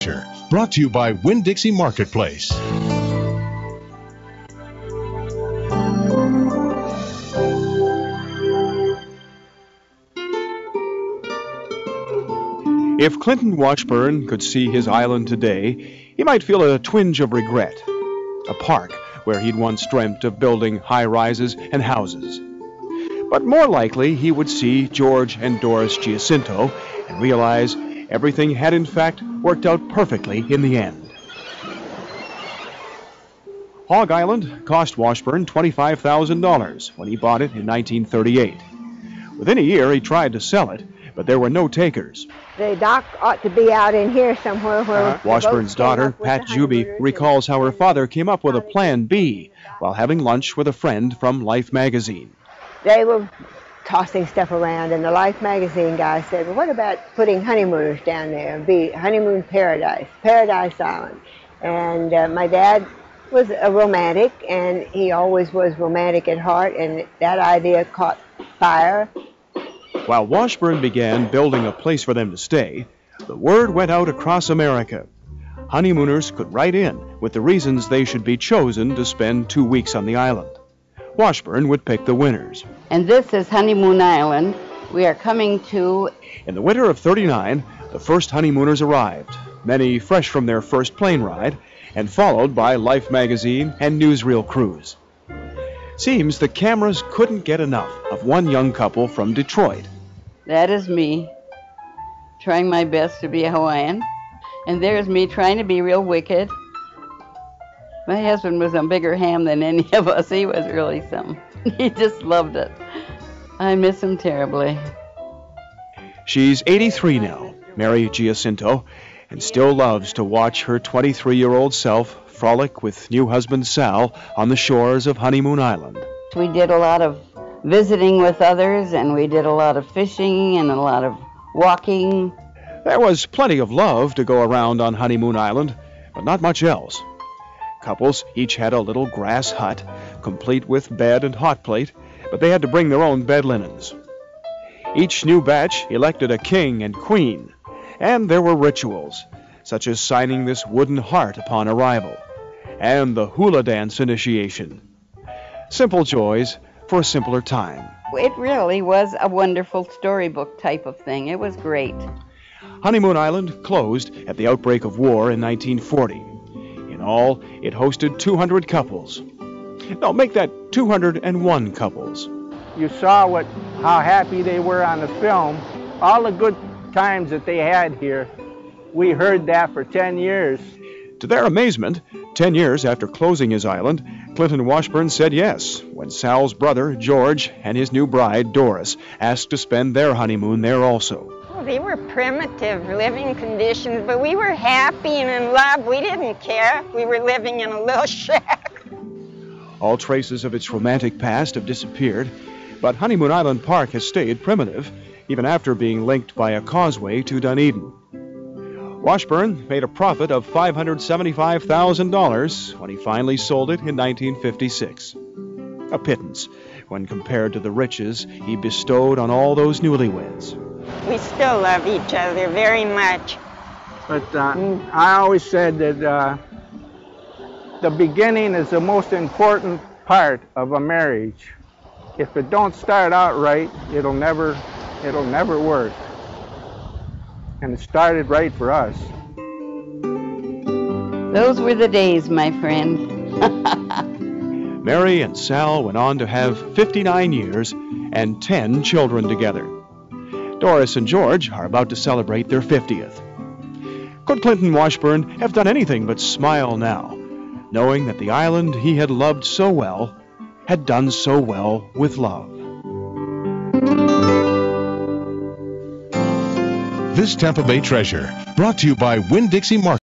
Treasure, brought to you by Winn-Dixie Marketplace. If Clinton Washburn could see his island today, he might feel a twinge of regret. A park where he'd once dreamt of building high-rises and houses. But more likely, he would see George and Doris Giacinto and realize everything had in fact worked out perfectly in the end. Hog Island cost Washburn $25,000 when he bought it in 1938. Within a year, he tried to sell it, but there were no takers. The dock ought to be out in here somewhere where... Washburn's daughter, Pat Juby, recalls how her father came up with a plan B while having lunch with a friend from Life magazine. They were tossing stuff around, and the Life magazine guy said, well, what about putting honeymooners down there and be honeymoon paradise, Paradise Island? And my dad was a romantic, and he always was romantic at heart, and that idea caught fire. While Washburn began building a place for them to stay, the word went out across America. Honeymooners could write in with the reasons they should be chosen to spend 2 weeks on the island. Washburn would pick the winners. And this is Honeymoon Island. We are coming to... In the winter of '39, the first honeymooners arrived, many fresh from their first plane ride, and followed by Life magazine and newsreel crews. Seems the cameras couldn't get enough of one young couple from Detroit. That is me, trying my best to be a Hawaiian. And there's me trying to be real wicked. My husband was a bigger ham than any of us. He was really something. He just loved it. I miss him terribly. She's 83 now, Mary Giacinto, and still loves to watch her 23-year-old self frolic with new husband Sal on the shores of Honeymoon Island. We did a lot of visiting with others, and we did a lot of fishing and a lot of walking. There was plenty of love to go around on Honeymoon Island, but not much else. Couples each had a little grass hut, complete with bed and hot plate, but they had to bring their own bed linens. Each new batch elected a king and queen, and there were rituals, such as signing this wooden heart upon arrival, and the hula dance initiation. Simple joys for a simpler time. It really was a wonderful storybook type of thing. It was great. Honeymoon Island closed at the outbreak of war in 1940. In all, it hosted 200 couples. No, make that 201 couples. You saw how happy they were on the film. All the good times that they had here, we heard that for 10 years. To their amazement, 10 years after closing his island, Clinton Washburn said yes when Sal's brother, George, and his new bride, Doris, asked to spend their honeymoon there also. Well, they were primitive living conditions, but we were happy and in love. We didn't care if we were living in a little shack. All traces of its romantic past have disappeared, but Honeymoon Island Park has stayed primitive, even after being linked by a causeway to Dunedin. Washburn made a profit of $575,000 when he finally sold it in 1956. A pittance when compared to the riches he bestowed on all those newlyweds. We still love each other very much. But I always said that the beginning is the most important part of a marriage. If it don't start out right, it'll never work. And it started right for us. Those were the days, my friend. Mary and Sal went on to have 59 years and 10 children together. Doris and George are about to celebrate their 50th. Could Clinton Washburn have done anything but smile now, knowing that the island he had loved so well had done so well with love? This Tampa Bay Treasure, brought to you by Winn-Dixie Marketplace.